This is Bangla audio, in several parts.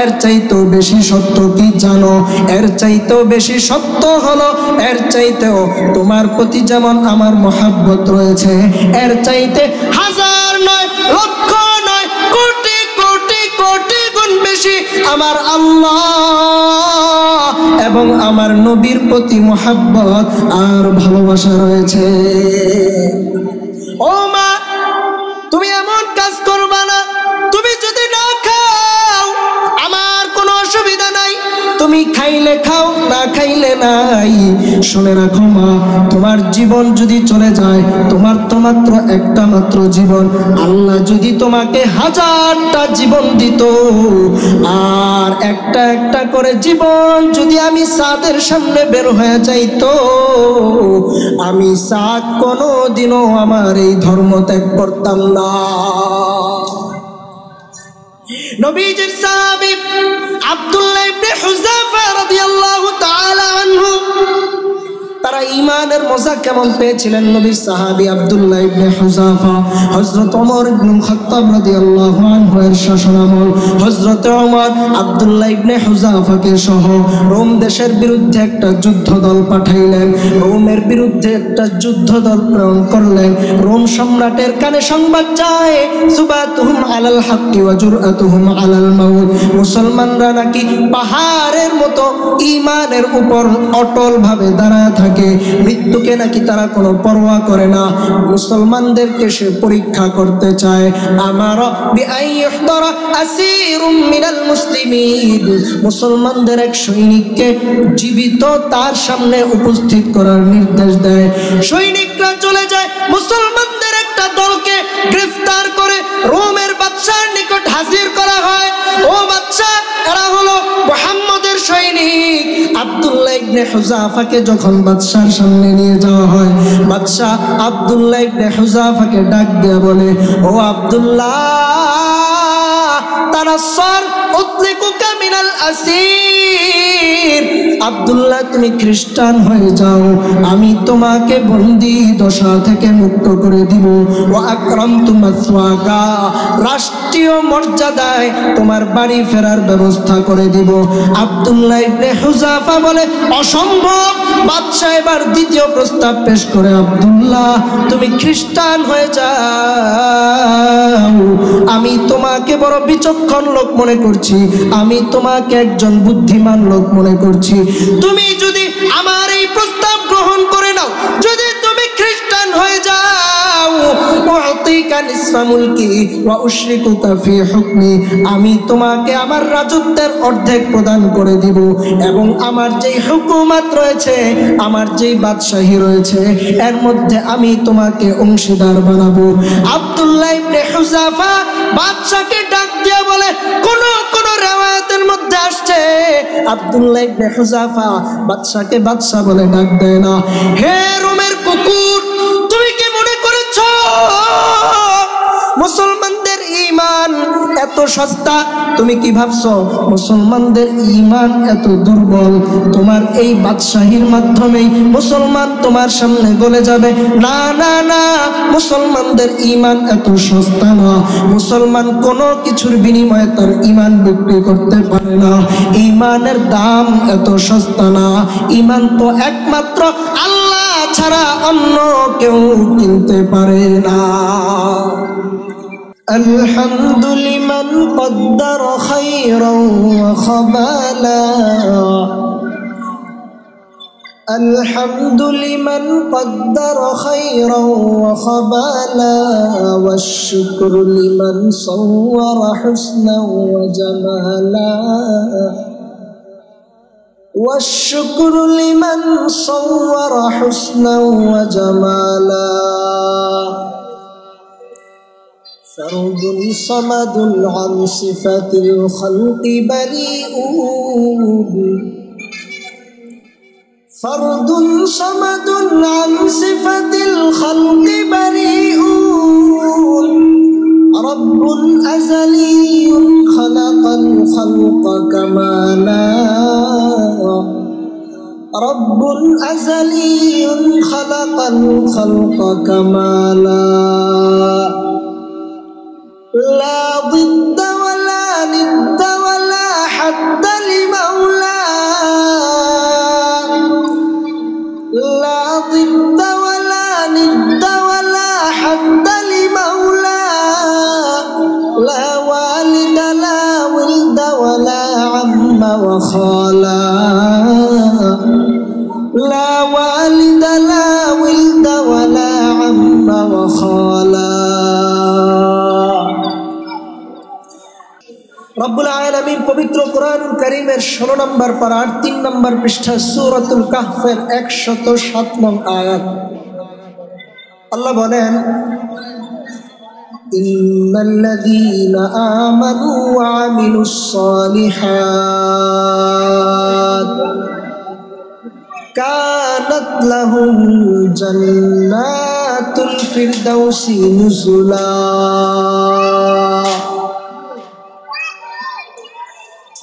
এর চাইতেও বেশি সত্য কি জানো? এর চাইতেও বেশি সত্য হলো, এর চাইতেও তোমার প্রতি যেমন আমার মহব্বত রয়েছে, এর চাইতে হাজার নয়, লক্ষ নয়, কোটি কোটি কোটি গুণ বেশি আমার আল্লাহ এবং আমার নবীর প্রতি মহব্বত আর ভালোবাসা রয়েছে। ও মা, তুমি এমন কাজ করবা না। তুমি যদি না খাও আমার কোনো অসুবিধা নাই, তুমি খাইলে খাও, না খাইলে নাই। শুনে রাখো মা, তোমার জীবন যদি চলে যায়, তোমার তো মাত্র একটা মাত্র জীবন। আল্লাহ যদি তোমাকে হাজারটা জীবন দিত, আর একটা একটা করে জীবন যদি আমি সাদের সামনে বের হয়ে যাইতো, আমি সাদ কোনোদিনও আমার এই ধর্ম ত্যাগ করতাম না। নবীজির সাহাবী আব্দুল্লাহ ইবনে হুযাফা রাদিয়াল্লাহু তাআলা আনহু, তারা ঈমানের মজা কেমন পেয়েছিলেন? নবীর সাহাবী আব্দুল্লাহ ইবনে হুযাফা হযরত ওমর ইবনে খাত্তাব রাদিয়াল্লাহু আনহু এর শাসনামল হযরত ওমর আব্দুল্লাহ ইবনে হুযাফাকে সহ রোম দেশের বিরুদ্ধে একটা যুদ্ধ দল পাঠাইলেন। রোমের বিরুদ্ধে একটা যুদ্ধ দল প্রেরণ করলেন। রোম সম্রাটের কানে সংবাদ যায়, সুবাতুহুম আলাল হাক্কি ওয়া জুরআতুহুম আলাল মাউত। মুসলমানরা নাকি পাহাড়ের মতো ঈমানের উপর অটল ভাবে দাঁড়ায় থাকে, মৃত্যুকে নাকি তারা কোনো পরোয়া করে না। মুসলমানদেরকে সে পরীক্ষা করতে চায়। আমার বিআইয়ুহদারা আসীরুম মিনাল মুসলিমিন, মুসলমানদের এক সৈনিককে জীবিত তার সামনে উপস্থিত করার নির্দেশ দেয়। সৈনিকরা চলে যায়, মুসলমানদের একটা দলকে গ্রেফতার করে রোমের বাদশার নিকট হাজির করা হয়। ও বাদশা, এরা হলো মুহাম্মদের সৈনিক। আব্দুল্লাহ ইবনে হুযাফাকে যখন বাদশার সামনে নিয়ে যাওয়া হয়, বাদশা আব্দুল্লাহ ইবনে হুযাফাকে ডাক দিয়ে বলে, ও আব্দুল্লাহ, তানাসসার উতলিকুকা মিনাল আসীর। আব্দুল্লাহ, তুমি খ্রিস্টান হয়ে যাও, আমি তোমাকে বন্দী দশা থেকে মুক্ত করে দিব। ওয়া আকরামতু মাসওয়াকা, রাষ্ট্রীয় মর্যাদায় তোমার বাড়ি ফেরার ব্যবস্থা করে দিব। আব্দুল্লাহ ইবনে হুযাফা বলে, অসম্ভব। বাদশা এবার দ্বিতীয় প্রস্তাব পেশ করে, আব্দুল্লাহ, তুমি খ্রিস্টান হয়ে যাও, আমি তোমাকে বড় বিচক্ষণ লোক মনে করছি, আমি তোমাকে একজন বুদ্ধিমান লোক মনে করছি। তুমি যদি আমার এই প্রস্তাব গ্রহণ করে নাও, যদি তুমি খ্রিস্টান হয়ে যাও, উতিকা নিসফা মুলকি ওয়া উশরিকুকা ফি হুকমি, আমি তোমাকে আমার রাজত্বের অর্ধেক প্রদান করে দিব এবং আমার যেই হুকুমত রয়েছে, আমার যেই বাদশাহী রয়েছে, এর মধ্যে আমি তোমাকে অংশীদার বানাবো। আব্দুল্লাহ ইবনে হুযাফা বাদশাকে ডাক দিয়ে বলে, কোন কোন রিওয়ায়াতের মধ্যে আসছে আব্দুল্লাহ ইবনে হুযাফা বাদশাকে বাদশা বলে ডাক দেয় না। হে রোমের কুকুর, তুমি কি মনে করেছো মুসলমানদের ঈমান এত সস্তা? তুমি কি ভাবছো মুসলমানদের ঈমান এত দুর্বল? তোমার এই বাদশাহীর মাধ্যমেই মুসলমান তোমার সামনে গলে যাবে? না না না, মুসলমানদের ঈমান এত সস্তা না। মুসলমান কোনো কিছুর বিনিময়ে তার ঈমান বিক্রি করতে পারে না। ঈমানের দাম এত সস্তা না। ঈমান তো একমাত্র আল্লাহ ছাড়া অন্য কেউ কিনতে পারে না। الحمد لمن قدر خيرا وخبالا، الحمد لمن قدر خيرا وخبالا، والشكر لمن صور حسنا وجمالا، والشكر لمن صور حسنا وجمالا، فرد صمد عن صفة الخلق بريء، فرد صمد عن صفة الخلق بريء، رب أزلي خلق الخلق كمالا، رب أزلي خلق الخلق كمالا، لا ضد ولا ند ولا কুরআনুল কারীমের 16 নম্বর পারার 3 নম্বর পৃষ্ঠা সূরাতুল কাহফের 107 নং আয়াত। আল্লাহ বলেন, ইন্নাল্লাযীনা আমানু ওয়া আমিলুস সালিহাত কানাত লাহুম জান্নাতুল ফিরদাউসি নুজুলা।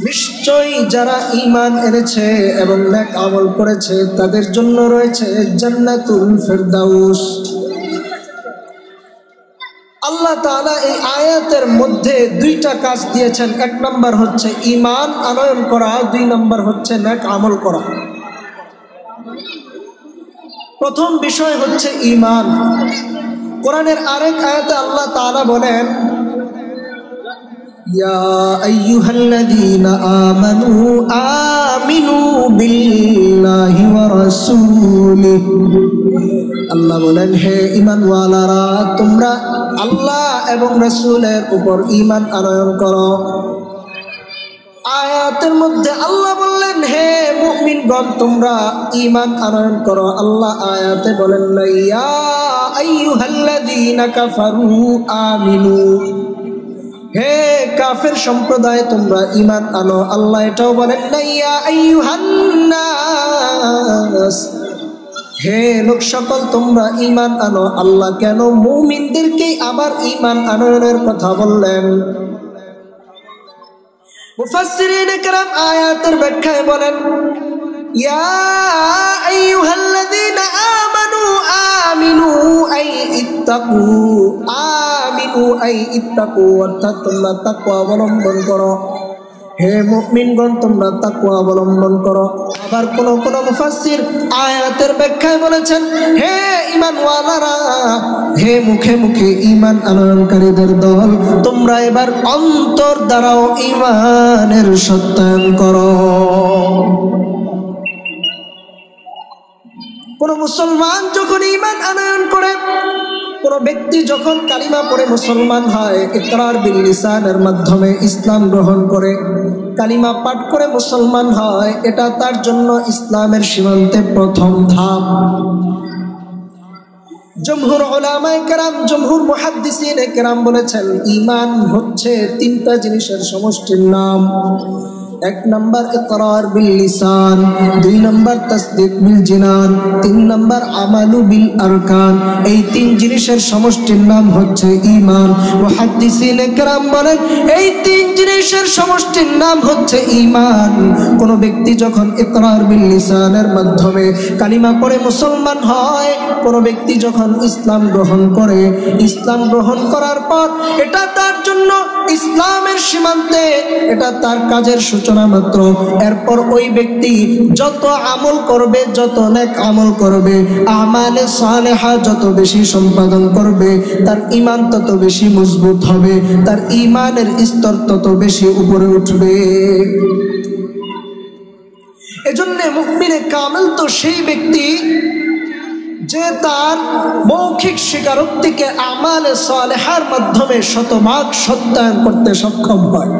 নিশ্চয়ই যারা ঈমান এনেছে এবং নেক আমল করেছে তাদের জন্য রয়েছে জান্নাতুল ফিরদাউস। আল্লাহ তাআলা এই আয়াতের মধ্যে দুইটা কাজ দিয়েছেন। এক নম্বর হচ্ছে ঈমান আনয়ন করা, 2 নম্বর হচ্ছে নেক আমল করা। প্রথম বিষয় হচ্ছে ঈমান। কোরআনের আরেক আয়াতে আল্লাহ তাআলা বলেন, ইয়া আইয়ুহাল্লাযীনা আমানু আমিনু বিল্লাহি ওয়া রাসূলিহি। আল্লাহ বলেন, হে ঈমানওয়ালারা, তোমরা আল্লাহ এবং রাসূলের উপর ঈমান আনয়ন করো। আয়াতের মধ্যে আল্লাহ বললেন, হে মুমিনগণ, তোমরা ঈমান আনয়ন করো। আল্লাহ আয়াতে বলেন না ইয়া আইয়ুহাল্লাযীনা কাফারু আমিনু, হে কাফের সম্প্রদায় তোমরা ঈমান আনো। আল্লাহ এটাও বলেন না ইয়া আইয়ুহান নাস, হে লোক সকল তোমরা ঈমান আনো। আল্লাহ কেন মুমিনদেরকে আবার ঈমান আনয়নের কথা বললেন? মুফাসসিরিনে কেরাম আয়াতের ব্যাখ্যায় বলেন, ইয়া আইয়ুহাল্লাযীনা আমানু আমিনু আই ইত্তাকু, আমিনু আই ইত্তাকু অর্থাৎ তোমরা তাকওয়া অবলম্বন করো। হে মুমিনগণ, তোমরা তাকওয়া অবলম্বন করো। আবার কোন কোন মুফাসসির আয়াতের ব্যাখ্যায় বলেছেন, হে ঈমানওয়ালারা, হে মুখে মুখে ঈমান আনয়নকারীদের দল, তোমরা এবার অন্তর দ্বারাও ঈমানের সত্যায়ন করো। কোন মুসলমান যখন ঈমান আনয়ন করে, কোন ব্যক্তি যখন কালিমা পড়ে মুসলমান হয়, ইকরার বিল লিসানের মাধ্যমে ইসলাম গ্রহণ করে, কালিমা পাঠ করে মুসলমান হয়, এটা তার জন্য ইসলামের সীমান্তে প্রথম ধাপ। জমহুর উলামায়ে কেরাম, জমহুর মুহাদ্দিসিনে কেরাম বলেছেন, ঈমান হচ্ছে 3টা জিনিসের সমষ্টির নাম। 1 নম্বর ইকরার বিল লিসান, 2 নম্বর তাসদীক বিল জিনান, 3 নম্বর আমালু বিল আরকান। এই 3 জিনিসের সমষ্টির নাম হচ্ছে ঈমান। মুহাদ্দিসিনে কেরাম বলেন, এই 3 জিনিসের সমষ্টির নাম হচ্ছে ঈমান। কোন ব্যক্তি যখন ইকরার বিল লিসানের মাধ্যমে কালিমা পড়ে মুসলমান হয়, কোন ব্যক্তি যখন ইসলাম গ্রহণ করে, ইসলাম গ্রহণ করার পর এটা তার জন্য ইসলামের সীমান্তে, এটা তার কাজের সূচনা মাত্র। এরপর ওই ব্যক্তি যত আমল করবে, যত নেক আমল করবে, আমালে সালেহা যত বেশি সম্পাদন করবে, তার ঈমান তত বেশি মজবুত হবে, তার ঈমানের স্তর তত বেশি উপরে উঠবে। এজন্য মুমিনে কামেল তো সেই ব্যক্তি যে তার মৌখিক স্বীকারোক্তিকে আমালে সালেহার মাধ্যমে শতভাগ সত্যায়ন করতে সক্ষম হয়,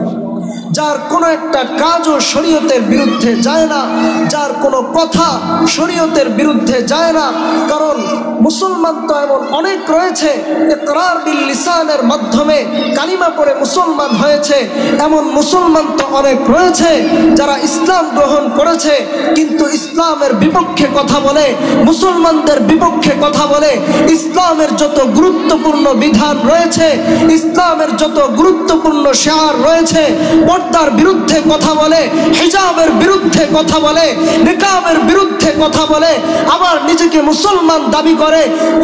যার কোনো একটা কাজও শরীয়তের বিরুদ্ধে যায় না, যার কোনো কথা শরীয়তের বিরুদ্ধে যায় না। কারণ মুসলমান তো এমন অনেক রয়েছে, ইকরার বিল লিসানের মাধ্যমে কালিমা পড়ে মুসলমান হয়েছে, এমন মুসলমান তো অনেক রয়েছে যারা ইসলাম গ্রহণ করেছে কিন্তু ইসলামের বিপক্ষে কথা বলে, মুসলমানদের বিপক্ষে কথা বলে। ইসলামের যত গুরুত্বপূর্ণ বিধান রয়েছে, ইসলামের যত গুরুত্বপূর্ণ শিআর রয়েছে, পর্দার বিরুদ্ধে কথা বলে, হিজাবের বিরুদ্ধে কথা বলে, নিকাবের বিরুদ্ধে কথা বলে, আবার নিজেকে মুসলমান দাবি করে।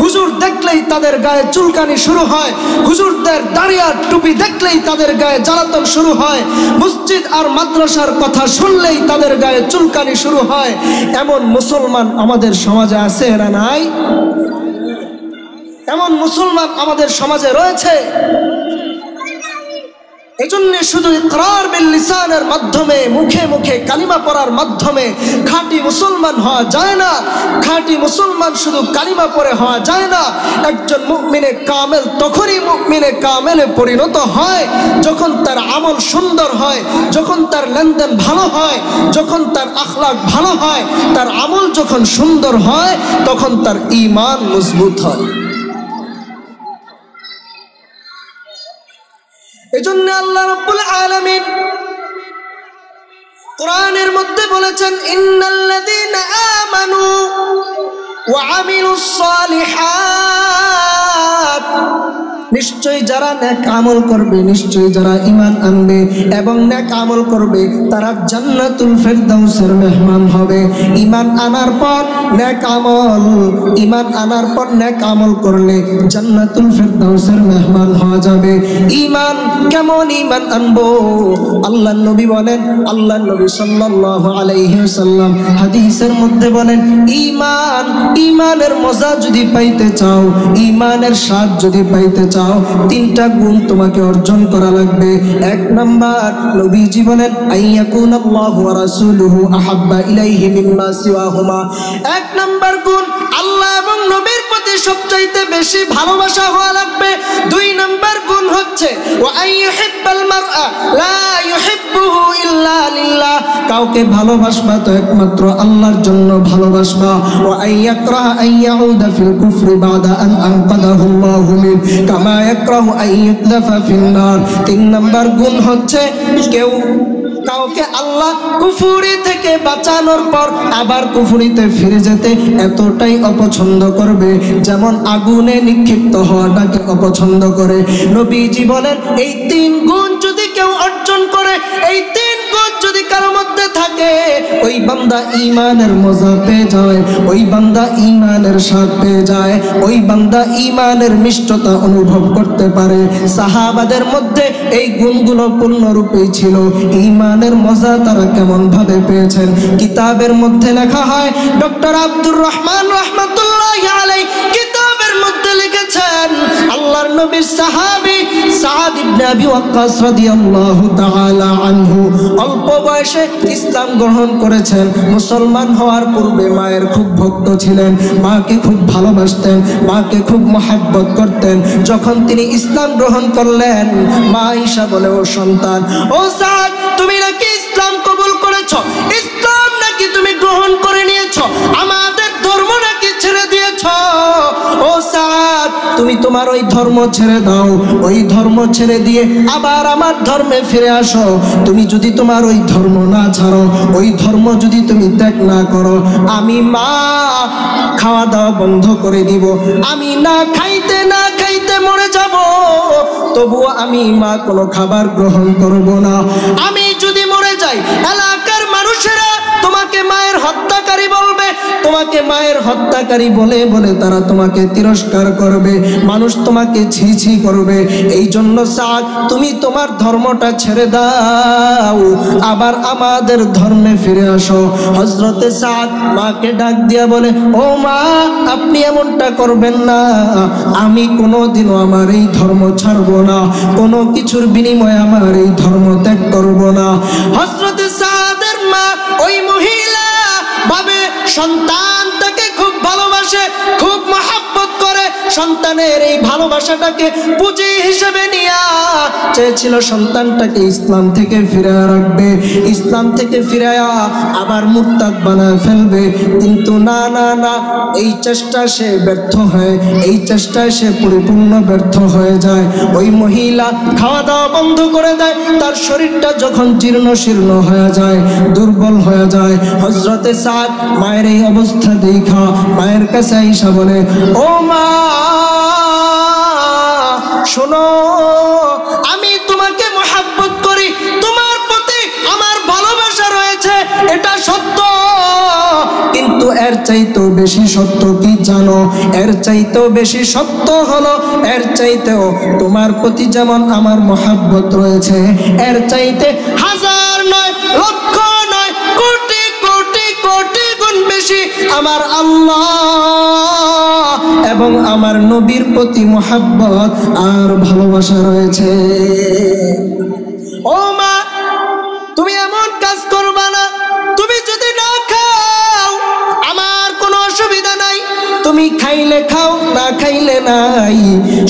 হুজুর দেখলেই তাদের গায়ে চুলকানি শুরু হয়, হুজুরদের দাড়ি আর টুপি দেখলেই তাদের গায়ে জ্বালাতন শুরু হয়, মসজিদ আর মাদ্রাসার কথা শুনলেই তাদের গায়ে চুলকানি শুরু হয়। এমন মুসলমান আমাদের সমাজে আছে না নাই? এমন মুসলমান আমাদের সমাজে রয়েছে। এজন্য শুধু ইকরার বিল লিসানের মাধ্যমে, মুখে মুখে কালিমা পড়ার মাধ্যমে খাঁটি মুসলমান হওয়া যায় না। খাঁটি মুসলমান শুধু কালিমা পড়ে হওয়া যায় না। একজন মুমিনে কামেল তখনই মুমিনে কামেলে পরিণত হয় যখন তার আমল সুন্দর হয়, যখন তার লেনদেন ভালো হয়, যখন তার আখলাক ভালো হয়। তার আমল যখন সুন্দর হয় তখন তার ঈমান মজবুত হয়। এজন্য আল্লাহ রাব্বুল আলামিন কোরআনের মধ্যে বলেছেন, ইন্নাল্লাযীনা আমানু ওয়া আমিলুস সালিহাত, নিশ্চয়ই যারা নেক আমল করবে, নিশ্চয়ই যারা ঈমান আনবে এবং নেক আমল করবে তারা জান্নাতুল ফেরদাউসের মেহমান হবে। ঈমান আনার পর নেক আমল, ঈমান আনার পর নেক আমল করলে জান্নাতুল ফেরদাউসের মেহমান হওয়া যাবে। ঈমান কেমন ঈমান আনবো? আল্লাহর নবী বলেন, আল্লাহর নবী সাল্লাল্লাহু আলাইহি ওয়াসাল্লাম হাদিসের মধ্যে বলেন, ঈমান, ঈমানের মজা যদি পাইতে চাও, ঈমানের স্বাদ যদি পাইতে চাও, তিনটা গুণ তোমাকে অর্জন করা লাগবে। এক নাম্বার, নবীজি বলেন, আইয়াকুনাল্লাহু ওয়া রাসূলুহু আহাব্বা ইলাইহি মিম্মা সিওয়াহুমা। এক নাম্বার গুণ, আল্লাহ এবং নবীর প্রতি সবচাইতে বেশি ভালোবাসা হওয়া লাগবে। দুই নাম্বার গুণ হচ্ছে ওয়া আইয়ুহিব্বাল মারআ লা ইউহিব্বুহু ইল্লা লিল্লাহ, কাউকে ভালোবাসবা তো একমাত্র আল্লাহর জন্য ভালোবাসবা। ওয়া আইয়াকরাহা আইয়াউদা ফিল কুফরি বাদা আন আনকাদাহু আল্লাহু মিন কামা ইয়াকরাহু আইয়ুদফা ফিন নার। তিন নাম্বার গুণ হচ্ছে কেউ কাউকে আল্লাহ কুফরি থেকে বাঁচানোর পর আবার কুফরিতে ফিরে যেতে এতটাই অপছন্দ করবে যেমন আগুনে নিক্ষিপ্ত হওয়াটাকে অপছন্দ করে। নবীজি বলেন, এই তিন গুণ যদি কেউ অর্জন করে, এই তিন গুণ যদি কারো মধ্যে থাকে, ওই বান্দা ঈমানের মজা পেয়ে যায়, ওই বান্দা ঈমানের স্বাদ পেয়ে যায়, ওই বান্দা ঈমানের মিষ্টতা অনুভব করতে পারে। সাহাবাদের মধ্যে এই গুণগুলো পূর্ণরূপেই ছিল। ঈমানের মজা তারা কেমন ভাবে পেয়েছেন? কিতাবের মধ্যে লেখা হয়, ডক্টর আব্দুর রহমান রাহমাতুল্লাহি আলাইহি কিতাবের মধ্যে লিখেছেন, আল্লাহর নবীর সাহাবী সাদ ইবনে আবি ওয়াক্কাস রাদিয়াল্লাহু তাআলা আনহু অল্প বয়সে ইসলাম গ্রহণ করেছেন। মুসলমান হওয়ার পূর্বে মায়ের খুব ভক্ত ছিলেন, মাকে খুব ভালোবাসতেন, মাকে খুব মহব্বত করতেন। যখন তিনি ইসলাম গ্রহণ করলেন, মা আয়েশা বলে, ও সন্তান, ও সাদ, তুমি নাকি ইসলাম কবুল করেছো, ইসলাম নাকি তুমি গ্রহণ করে নিয়েছো, আমাদের ধর্ম নাকি ছেড়ে দিয়েছো। ও সাদ, তুমি তোমার ওই ধর্ম ছেড়ে দাও, ওই ধর্ম ছেড়ে দিয়ে আবার আমার ধর্মে ফিরে আসো। তুমি যদি তোমার ওই ধর্ম না ছাড়ো, ওই ধর্ম যদি তুমি ত্যাগ না করো, আমি মা খাওয়া দাওয়া বন্ধ করে দিব, আমি না খাইতে মরে যাব, তবুও আমি মা কোনো খাবার গ্রহণ করব না। আমি যদি মরে যাই, এলাকার মানুষেরা তোমাকে মায়ের হত্যাকারী বলবে, তোমাকে মায়ের হত্যাকারী বলে বলে তারা তোমাকে তিরস্কার করবে, মানুষ তোমাকে ছি ছি করবে। এই জন্য সাদ, তুমি তোমার ধর্মটা ছেড়ে দাও, আবার আমাদের ধর্মে ফিরে আসো। হযরতে সাদ মাকে ডাক দিয়া বলে, ও মা, আপনি এমনটা করবেন না, আমি কোনোদিনও আমার এই ধর্ম ছাড়বো না, কোনো কিছুর বিনিময়ে আমার এই ধর্ম ত্যাগ করব না। হযরতে সাদের মা, ওই মহিলা ভাবে সন্তান তাকে খুব ভালোবাসে, খুব মহব্বত করে, সন্তানের এই ভালোবাসাটাকে পুঁজি হিসেবে নিয়া চেয়েছিল সন্তানটাকে ইসলাম থেকে ফিরে রাখবে, ইসলাম থেকে ফিরে আবার মুরতাদ বানায় ফেলবে। কিন্তু না না না, এই চেষ্টা সে ব্যর্থ হয়, এই চেষ্টায় সে পরিপূর্ণ ব্যর্থ হয়ে যায়। ওই মহিলা খাওয়া দাওয়া বন্ধ করে দেয়। তার শরীরটা যখন জীর্ণ শীর্ণ হয়ে যায়, দুর্বল হয়ে যায়, হযরতে সাদ মায়ের এই অবস্থা দেখা মায়ের কাছে আয়েশা বলে, ও মা, শোনো, আমি তোমাকে মহব্বত করি, তোমার প্রতি আমার ভালোবাসা রয়েছে, এটা সত্য, কিন্তু এর চাইতেও বেশি সত্য কি জানো? এর চাইতেও বেশি সত্য হলো, এর চাইতেও তোমার প্রতি যেমন আমার মহব্বত রয়েছে, এর চাইতে হাজার নয়, লক্ষ নয়, কোটি কোটি কোটি গুণ বেশি আমার আল্লাহ এবং আমার নবীর প্রতি মহব্বত আর ভালোবাসা রয়েছে। তুমি এমন কাজ করবা না, তুমি যদি না খাও আমার কোনো অসুবিধা নাই, তুমি খাইলে খাও না খাইলে নাই।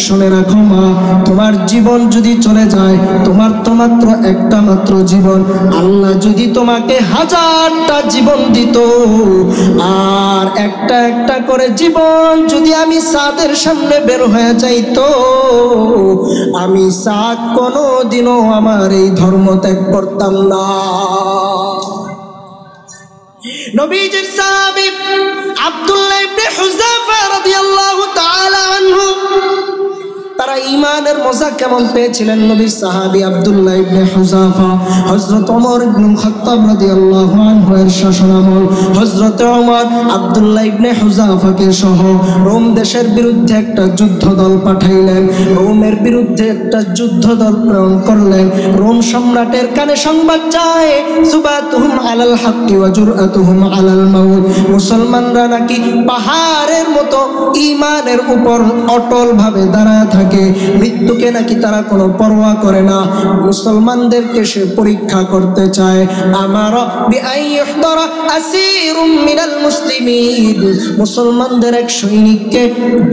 শুনে রাখো মা, তোমার জীবন যদি চলে যায়, তোমার তো মাত্র একটা মাত্র জীবন, আল্লাহ যদি তোমাকে 1000টা জীবন দিত, আর একটা একটা করে জীবন যদি আমি সাদের সামনে বের হয়ে যাইতো, আমি সাদ কোনোদিনও আমার এই ধর্ম ত্যাগ করতাম না। নবীজির সাহাবী আব্দুল্লাহ ইবনে হুযাফা রাদিয়াল্লাহু তাআলা আনহু, তারা ঈমানের মজা কেমন পেয়েছিলেন? নবীর সাহাবী আব্দুল্লাহ ইবনে হুযাফা হযরত ওমর ইবনে খাত্তাব রাদিয়াল্লাহু আনহু এর শাসনামল হযরত ওমর আব্দুল্লাহ ইবনে হুযাফাকে সহ রোম দেশের বিরুদ্ধে একটা যুদ্ধ দল পাঠাইলেন। রোমের বিরুদ্ধে একটা যুদ্ধ দল প্রেরণ করলেন। রোম সম্রাটের কানে সংবাদ যায়, সুবাতুহুম আলাল হাক্কি ওয়া জুরআতুহুম আলাল মাউত, মুসলমানরা নাকি পাহাড়ের মতো ঈমানের উপর অটল ভাবে দাঁড়ায় থাকে, মৃত্যুকে নাকি তারা কোনো পরোয়া করে না। মুসলমানদেরকে সে পরীক্ষা করতে চায়। আমার বিআইয়ুহদারা আসীরুম মিনাল মুসলিমিন, মুসলমানদের এক সৈনিককে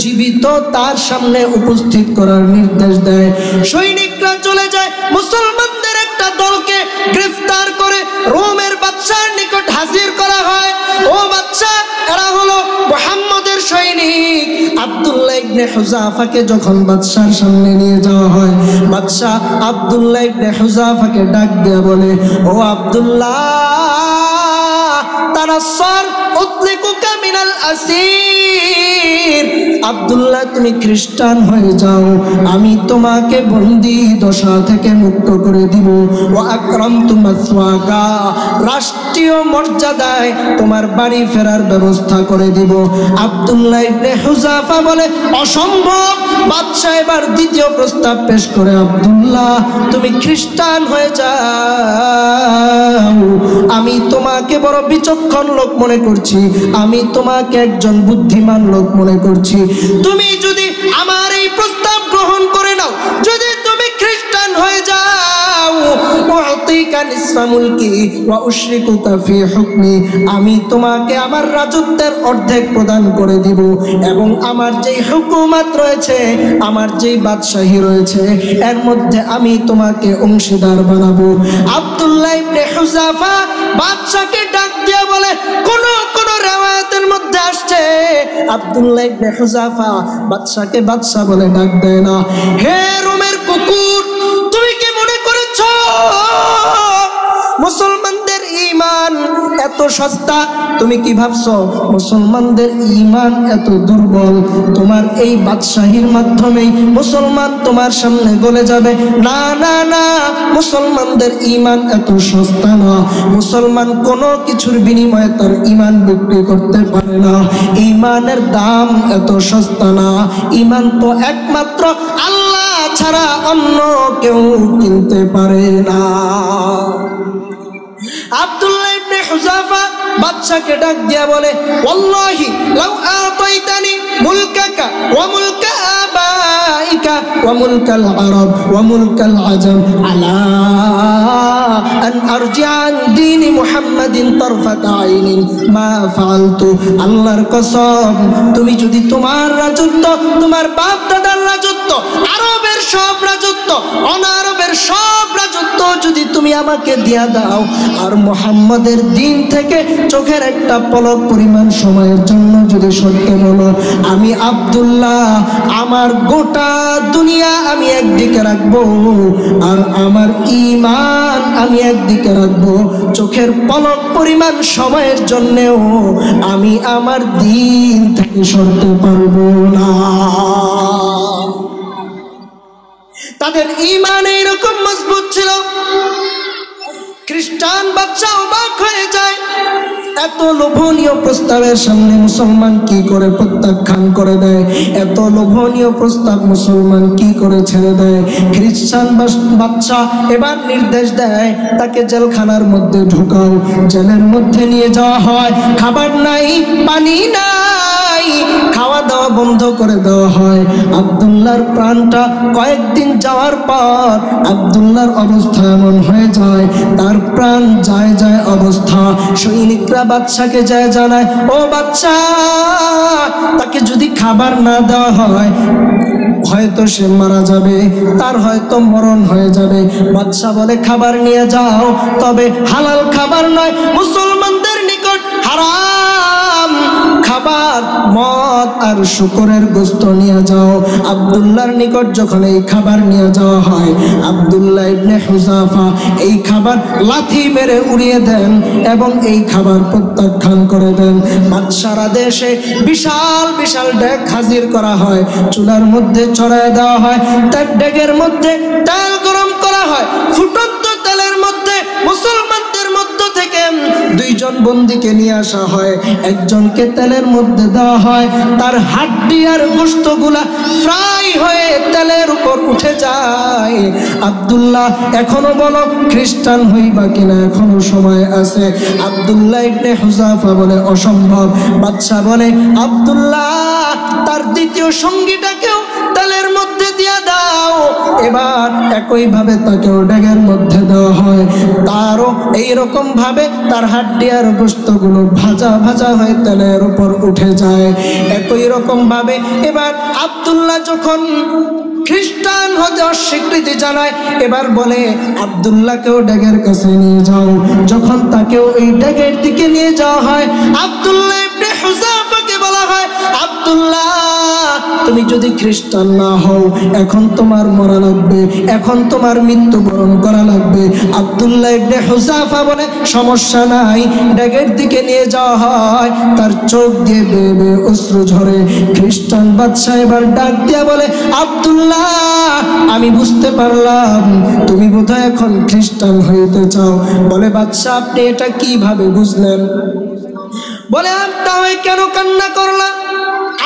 জীবিত তার সামনে উপস্থিত করার নির্দেশ দেয়। সৈনিকরা চলে যায়, মুসলমানদের একটা দলকে গ্রেফতার করে রোমের বাদশার নিকট হাজির করা হয়। ও বাদশা, এরা হলো মুহাম্মদের সৈনিক। আব্দুল্লাহ ইবনে হুযাফাকে যখন বাদশার সামনে নিয়ে যাওয়া হয়, বাদশা আব্দুল্লাহ ইবনে হুযাফাকে ডাক দিয়ে বলে, ও আব্দুল্লাহ, তানাসসার উতলিকুকা মিনাল আসীর, আব্দুল্লাহ তুমি খ্রিস্টান হয়ে যাও, আমি তোমাকে বন্দী দশা থেকে মুক্ত করে দিব। ওয়া আকরামতু মাসওয়াকা, রাষ্ট্রীয় মর্যাদায় তোমার বাড়ি ফেরার ব্যবস্থা করে দিব। আব্দুল্লাহ ইবনে হুযাফা বলে, অসম্ভব। বাদশা এবার দ্বিতীয় প্রস্তাব পেশ করে, আব্দুল্লাহ তুমি খ্রিস্টান হয়ে যাও, আমি তোমাকে বড় বিচক্ষণ লোক মনে করছি, আমি তোমাকে একজন বুদ্ধিমান লোক মনে করছি। তুমি যদি আমার এই প্রস্তাব গ্রহণ করে নাও, যদি তুমি খ্রিস্টান হয়ে যাও, উতিকা নিসফা মুলকি ওয়া উশরিকুকা ফি হুকমি, আমি তোমাকে আমার রাজত্বের অর্ধেক প্রদান করে দিব, এবং আমার যেই হুকুমত রয়েছে, আমার যেই বাদশাহী রয়েছে, এর মধ্যে আমি তোমাকে অংশীদার বানাবো। আব্দুল্লাহ ইবনে হুযাফা বাদশাকে ডাক দিয়ে বলে, কোন কোন riwayaতের মধ্যে আসছে আব্দুল্লাহ ইবনে হুযাফা বাদশাকে বাদশা বলে ডাক দেয় না। হে রোমের কুকুর, তুমি কি মনে করেছো মুসলমানদের ঈমান এত সস্তা? তুমি কি ভাবছো মুসলমানদের ঈমান এত দুর্বল? তোমার এই বাদশাহীর মাধ্যমেই মুসলমান তোমার সামনে গলে যাবে? না না না, মুসলমানদের ঈমান এত সস্তা না। মুসলমান কোনো কিছুর বিনিময়ে তার ঈমান বিক্রি করতে পারে না। ঈমানের দাম এত সস্তা না। ঈমান তো একমাত্র আল্লাহ ছাড়া অন্য কেউ কিনতে পারে না। আব্দুল্লাহ ইবনে হুযাফা বাদশাকে ডাক দিয়া বলে, ওয়াল্লাহি লাউ আতাইতানি মুলকাকা ওয়া মুলকা আবাইকা ওয়া মুলকাল আরব ওয়া মুলকাল আজম আলা আন আরজিআ আন দীনি মুহাম্মাদিন তারফাতা আইনিন মা ফাআলতু, আল্লাহর কসম, তুমি যদি তোমার রাজত্ব, তোমার বাপ দাদার রাজত্ব, আরবের সব রাজত্ব, অনারবের সব রাজত্ব যদি তুমি আমাকে দিয়া দাও, আর মুহাম্মাদের দিন থেকে চোখের একটা পলক পরিমাণ সময়ের জন্য যদি সরতে বলো, আমি আব্দুল্লাহ আমার গোটা দুনিয়া আমি একদিকে রাখবো, আর আমার ঈমান আমি একদিকে রাখবো। চোখের পলক পরিমাণ সময়ের জন্যেও আমি আমার দিন থেকে সরতে পারবো না। তাদের ঈমান এইরকম মজবুত ছিল। খ্রিস্টান বাদশা অবাক হয়ে যায়, এত লোভনীয় প্রস্তাবের সামনে মুসলমান কি করে প্রত্যাখ্যান করে দেয়? এত লোভনীয় প্রস্তাব মুসলমান কি করে ছেড়ে দেয়? খ্রিস্টান বাদশা এবার নির্দেশ দেয়, তাকে জেলখানার মধ্যে ঢুকাও। জেলের মধ্যে নিয়ে যাওয়া হয়, খাবার নাই, পানি নাই, খাওয়া দাওয়া বন্ধ করে দেওয়া হয়। আব্দুল্লাহর প্রাণটা কয়েকদিন যাওয়ার পর আব্দুল্লাহর অবস্থা এমন হয়ে যায়, তার প্রাণ যায় যায় অবস্থা। সৈনিকরা বাদশাকে যায় জানায়, ও বাদশা, তাকে যদি খাবার না দেওয়া হয় হয়তো সে মারা যাবে, তার হয়তো মরণ হয়ে যাবে। বাদশা বলে, খাবার নিয়ে যাও, তবে হালাল খাবার নয়, মুসলমানদের নিকট হারাম খাবার, মদ আর শুকরের গোশত নিয়ে যাও। আব্দুল্লাহর নিকট যখন এই খাবার নিয়ে যাওয়া হয়, আব্দুল্লাহ ইবনে হুযাফা এই খাবার লাথি মেরে উড়িয়ে দেন এবং এই খাবার প্রত্যাখ্যান করে দেন। বাদশার আদেশে বিশাল বিশাল ডেক হাজির করা হয়, চুলার মধ্যে চড়ায় দেওয়া হয়, তার ডেকের মধ্যে তেল গরম করা হয়। ফুটন্ত তেলের মধ্যে মুসলমানদের মধ্য থেকে দুইজন বন্দীকে নিয়ে আসা হয়, একজনকে তেলের মধ্যে দেওয়া হয়, তার হাড্ডি আর গোশতগুলা ফ্রাই হয়ে তেলের উপর উঠে যায়। আব্দুল্লাহ, এখনো বলো খ্রিস্টান হইবা কিনা, এখনো সময় আছে। আব্দুল্লাহ ইবনে হুযাফা বলে, অসম্ভব। বাদশা বলে, আব্দুল্লাহ, তার দ্বিতীয় সঙ্গীটাকেও তেলের মধ্যে দিয়ে দাও। এবার একইভাবে তাকেও ডেগের মধ্যে দেওয়া হয়, তারও এইরকম ভাবে তার হাড্ডি আর গোশতগুলো ভাজা ভাজা হয়ে তেলের উপর উঠে যায়। একই রকম ভাবে এবার আব্দুল্লাহ যখন খ্রিস্টান হতে অস্বীকৃতি জানায়, এবার বলে, আব্দুল্লাহকেও ডেগের কাছে নিয়ে যাও। যখন তাকেও এই ডেগের দিকে নিয়ে যাওয়া হয়, আব্দুল্লাহ ইবনে হুযাফাকে বলা হয়, আব্দুল্লাহ, তুমি যদি খ্রিস্টান না হও এখন তোমার মরা লাগবে, এখন তোমার মৃত্যুবরণ করা লাগবে। আব্দুল্লাহ ইবনে হুযাফা বলে, সমস্যা নাই। ডেগের দিকে নিয়ে যাওয়া হয়, তার চোখ দিয়ে বেয়ে বেয়ে অশ্রু ঝরে। খ্রিস্টান বাদশা এবার ডাক দিয়া বলে, আব্দুল্লাহ, আমি বুঝতে পারলাম তুমি বোধহয় এখন খ্রিস্টান হইতে চাও। বলে, বাদশা, আপনি এটা কিভাবে বুঝলেন? বলে, তাহলে কেন কান্না করলা?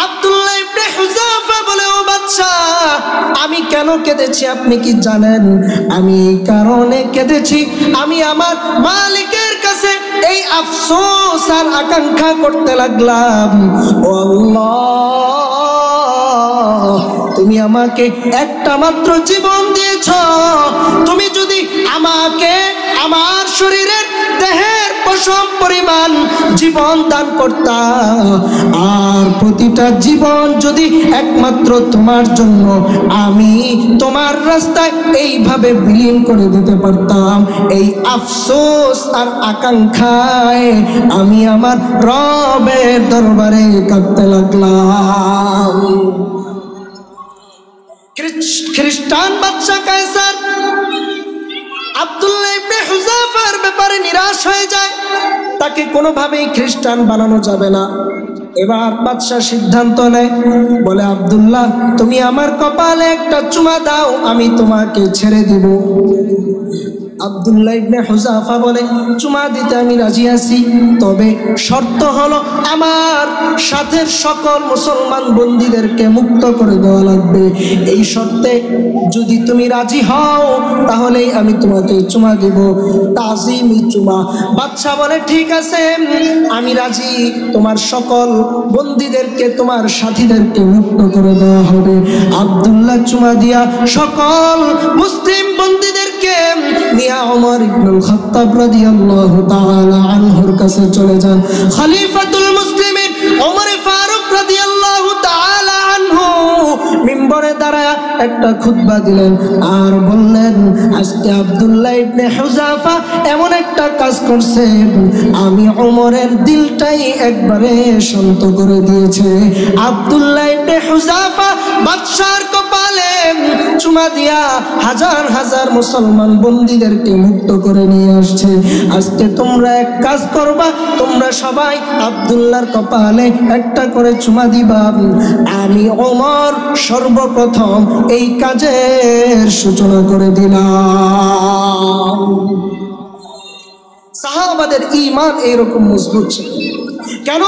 আব্দুল্লাহ ইবনে হুযাফা বলে, ও বাদশা, আমি কেন কেঁদেছি আপনি কি জানেন? আমি এই কারণে কেঁদেছি, আমি আমার মালিকের কাছে এই আফসোস আর আকাঙ্ক্ষা করতে লাগলাম, ও আল্লাহ, তুমি আমাকে একটা মাত্র জীবন দিয়েছ। তুমি যদি আমাকে আমার শরীরের দেহের পশম পরিমাণ জীবন দান করতা, আর প্রতিটা জীবন যদি একমাত্র তোমার জন্য আমি তোমার রাস্তায় এইভাবে বিলীন করে দিতে পারতাম, এই আফসোস আর আকাঙ্ক্ষায় আমি আমার রবের দরবারে কাঁদতে লাগলাম। খ্রিস্টান বাদশা কায়সার আব্দুল্লাহ ইবনে হুযাফার ব্যাপারে নিরাশ হয়ে যায়, তাকে কোনোভাবেই খ্রিস্টান বানানো যাবে না। এবার বাদশা সিদ্ধান্ত নেয়, বলে, আব্দুল্লাহ, তুমি আমার কপালে একটা চুমা দাও, আমি তোমাকে ছেড়ে দিব। আব্দুল্লাহ ইবনে হুযাফা বলে, চুমা দিতে আমি রাজি আছি, তবে শর্ত হলো আমার সাথের সকল মুসলমান বন্দীদেরকে মুক্ত করে দেওয়া লাগবে। এই শর্তে যদি তুমি রাজি হও তাহলেই আমি তোমাকে চুমা দিব, তাজিমি চুমা। বাদশা বলে, ঠিক আছে, আমি রাজি, তোমার সকল বন্দীদেরকে, তোমার সাথীদেরকে মুক্ত করে দেওয়া হবে। আব্দুল্লাহ চুমা দিয়া সকল মুসলিম বন্দীদেরকে নিয়ে ওমর ইবনুল খাত্তাব রাদিয়াল্লাহু তাআলা আনহুর কাছে চলে যান। খলিফাতুল মুসলিমিন ওমর ফারুক রাদিয়াল্লাহু তাআলা আনহু মিম্বরে দাঁড়ায় একটা খুতবা দিলেন আর বললেন, আজকে আব্দুল্লাহ ইবনে হুযাফা এমন একটা কাজ করছে, আমি ওমরের দিলটাই একবারে শান্ত করে দিয়েছে। আব্দুল্লাহ ইবনে হুযাফা বাদশার কপালে চুমা দিয়া হাজার হাজার মুসলমান বন্দীদেরকে মুক্ত করে নিয়ে আসছে। আজকে তোমরা এক কাজ করবা, তোমরা সবাই আব্দুল্লাহর কপালে একটা করে চুমা দিবা। আমি ওমর সর্বপ্রথম এই কাজের সূচনা করে দিলাম। সাহাবাদের ঈমান এইরকম মজবুত ছিল। কেন?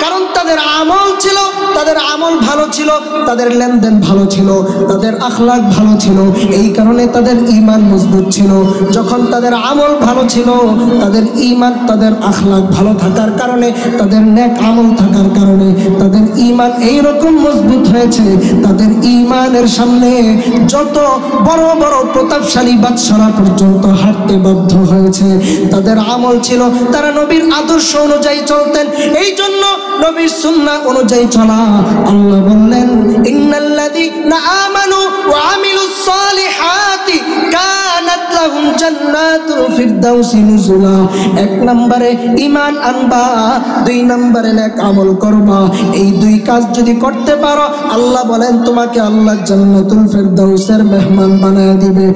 কারণ তাদের আমল ছিল, তাদের আমল ভালো ছিল, তাদের লেনদেন ভালো ছিল, তাদের আখলাক ভালো ছিল, এই কারণে তাদের ঈমান মজবুত ছিল। যখন তাদের আমল ভালো ছিল, তাদের ঈমান, তাদের আখলাক ভালো থাকার কারণে, তাদের নেক আমল থাকার কারণে তাদের ঈমান এইরকম মজবুত হয়েছে, তাদের ঈমানের সামনে যত বড় বড় প্রতাপশালী বাদশারা পর্যন্ত হাঁটতে বাধ্য হয়েছে। তাদের আমল ছিল, তারা নবীর আদর্শ অনুযায়ী চলতেন। এই জন্য নবীর সুন্নাহ অনুযায়ী চলা, আল্লাহ বললেন ইন্নাল্লাযীনা আমানু ওয়া আমিলুস সালিহাতি কানাত লাহুম জান্নাতুল ফিরদাউসি নুজুলা। এক নম্বরে ঈমান আনবা, দুই নম্বরে নেক আমল করবা। এই দুই কাজ যদি করতে পারো, আল্লাহ বলেন তোমাকে আল্লাহ জান্নাতুল ফিরদাউসের মেহমান বানায় দিবে।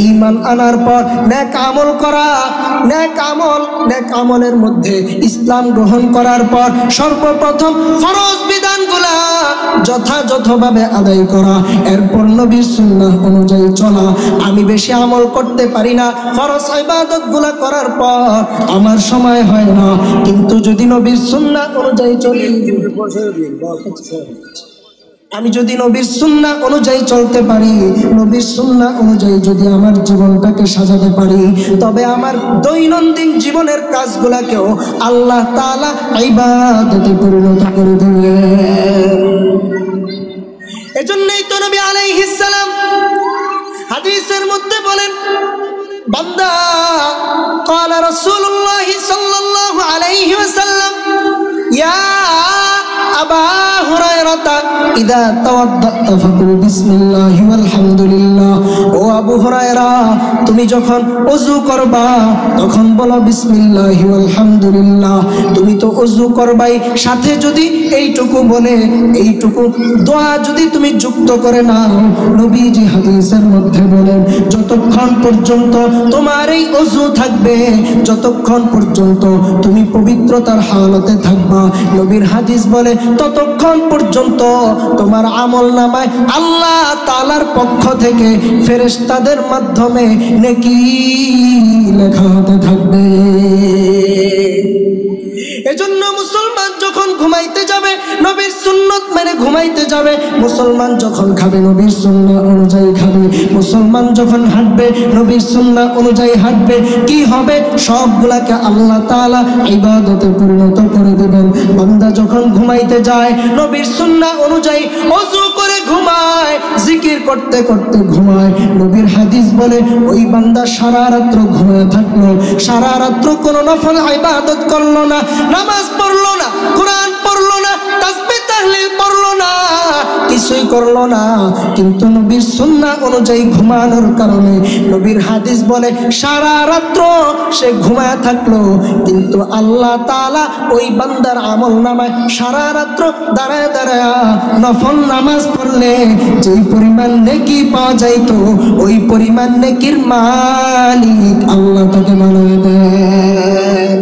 ঈমান আনার পর নেক আমল করা, নেক আমলের মধ্যে ইসলাম গ্রহণ করার পর সর্বপ্রথম ফরজ বিধানগুলা যথাযথভাবে আদায় করা, এরপর নবীর সুন্নাহ অনুযায়ী চলা। আমি বেশি আমল করতে পারি না, ফরজ ইবাদতগুলা করার পর আমার সময় হয় না, কিন্তু যদি নবীর সুন্নাহ অনুযায়ী চলি, আমি যদি নবীর সুন্নাহ অনুযায়ী চলতে পারি, নবীর সুন্নাহ অনুযায়ী যদি আমার জীবনটাকে সাজাতে পারি, তবে আমার দৈনন্দিন জীবনের কাজগুলাকেও আল্লাহ তাআলা ইবাদতে পরিণত করে দেবেন। এজন্যই তো নবী আলাইহিস সালাম হাদিসের মধ্যে বলেন, বান্দা قال رسول الله صلى الله عليه وسلم يا أبا هريرة إذا توضأت فقل بسم الله والحمد لله। ও আবু হুরায়রা, তুমি যখন ওযু করবা তখন বলো বিসমিল্লাহি ওয়ালহামদুলিল্লাহ। তুমি তো ওযু করবাই, সাথে যদি এইটুকু বলে, এইটুকু দোয়া যদি তুমি যুক্ত করে নাও, নবীজি হাদিসের মধ্যে বলেন যতক্ষণ পর্যন্ত তোমার এই ওযু থাকবে, যতক্ষণ পর্যন্ত তুমি পবিত্রতার হালতে থাকবা, নবীর হাদিস বলে ততক্ষণ পর্যন্ত তোমার আমলনামায় আল্লাহ তাআলার পক্ষ থেকে ফেরেশতাদের মাধ্যমে নেকি লেখা হতে থাকবে। এজন্য মুসলমান যখন ঘুমাইতে যাবে নবীর সুন্নত মেনে ঘুমাইতে যাবে, মুসলমান যখন খাবে নবীর সুন্নাহ অনুযায়ী খাবে, মুসলমান যখন হাঁটবে নবীর সুন্নাহ অনুযায়ী হাঁটবে। কি হবে? সবগুলাকে আল্লাহ তাআলা ইবাদতে পরিণত করে দেবেন। বান্দা যখন ঘুমাইতে যায় নবীর সুন্নাহ অনুযায়ী ওযু করে ঘুমায়, জিকির করতে করতে ঘুমায়, নবীর হাদিস বলে ওই বান্দা সারা রাত্র ঘুমায় থাকলো, সারা রাত্র কোনো নফল ইবাদত করলো না, নামাজ পড়লো না, কোরআন পড়লো না, তাসবিহ তাহলিল পড়লো না, কিছুই করলো না, কিন্তু নবীর সুন্নাহ অনুযায়ী ঘুমানোর কারণে নবীর হাদিস বলে সারা রাত্র সে ঘুমায় থাকলো, কিন্তু আল্লাহ তাআলা ওই বান্দার আমলনামায় সারা রাত্র দাঁড়ায় দাঁড়ায় নফল নামাজ পড়লে যেই পরিমাণ নেকি পাওয়া যাইতো, ওই পরিমাণ নেকির মালিক আল্লাহ তাকে বানিয়ে দেন।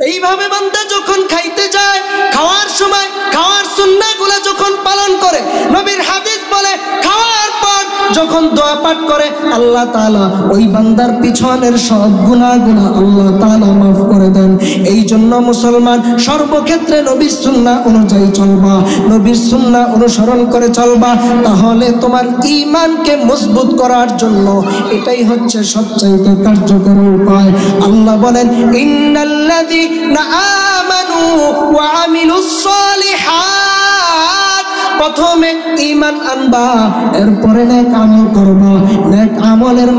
এইভাবে বান্দা যখন খাইতে যায়, খাওয়ার সময় খাওয়ার সুন্নাহগুলো যখন পালন করে, নবীর হাদিস বলে খাওয়ার পর যখন দোয়া পাঠ করে, আল্লাহ তাআলা ওই বান্দার পিছনের সব গুনাহগুলো আল্লাহ তাআলা মাফ করে দেন। এই জন্য মুসলমান সর্বক্ষেত্রে নবীর সুন্নাহ অনুযায়ী চলবা, নবীর সুন্নাহ অনুসরণ করে চলবা, তাহলে তোমার ঈমানকে মজবুত করার জন্য এটাই হচ্ছে সবচাইতে কার্যকর উপায়। আল্লাহ বলেন ইন্নাল্লাযীনা আমানু ওয়া আমিলুস সালিহাত, প্রথমে ঈমান আনবা, এরপরে নেক আমল করবা। নেক আমলের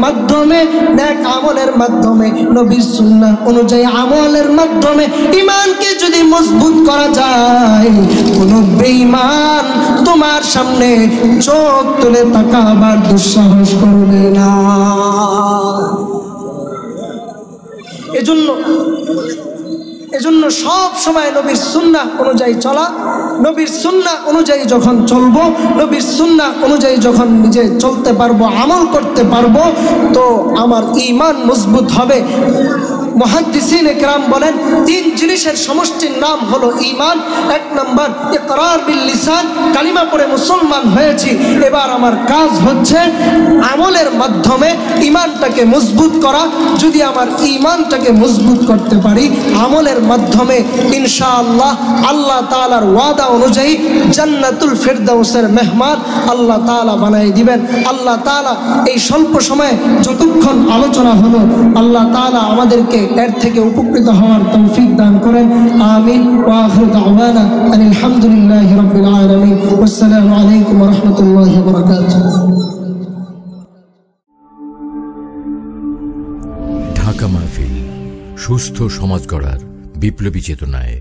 মাধ্যমে নবীর সুন্নাহ অনুযায়ী আমলের মাধ্যমে ঈমানকে যদি মজবুত করা যায়, কোনো বেঈমান তোমার সামনে চোখ তুলে তাকাবার দুঃসাহস করবে না। এজন্য সব সময় নবীর সুন্নাহ অনুযায়ী চলা, নবীর সুন্নাহ অনুযায়ী যখন চলবো, নবীর সুন্নাহ অনুযায়ী যখন নিজে চলতে পারবো, আমল করতে পারবো, তো আমার ঈমান মজবুত হবে। মুহাদ্দিসিন ইকরাম বলেন 3 জিনিসের সমষ্টির নাম হলো ঈমান। 1 নম্বর ইকরার বিল লিসান, কালিমা পড়ে মুসলমান হয়েছি, এবার আমার কাজ হচ্ছে আমলের মাধ্যমে ঈমানটাকে মজবুত করা। যদি আমার ঈমানটাকে মজবুত করতে পারি আমলের মাধ্যমে, ইনশাআল্লাহ আল্লাহ তাআলার ওয়াদা অনুযায়ী জান্নাতুল ফিরদাউসের মেহমান আল্লাহ তাআলা বানাই দিবেন। আল্লাহ তাআলা এই স্বল্প সময়ে যতক্ষণ আলোচনা হলো আল্লাহ তাআলা আমাদেরকে এর থেকে উপকৃত হওয়ার তৌফিক দান করেন। আমিন। ওয়া আখিরু দাওয়ানা আলহামদুলিল্লাহি রাব্বিল আলামিন। আসসালামু আলাইকুম ওয়া রাহমাতুল্লাহি ওয়া বারাকাতুহু। ঢাকা মাহফিল, সুস্থ সমাজ গড়ার বিপ্লবী চেতনায়।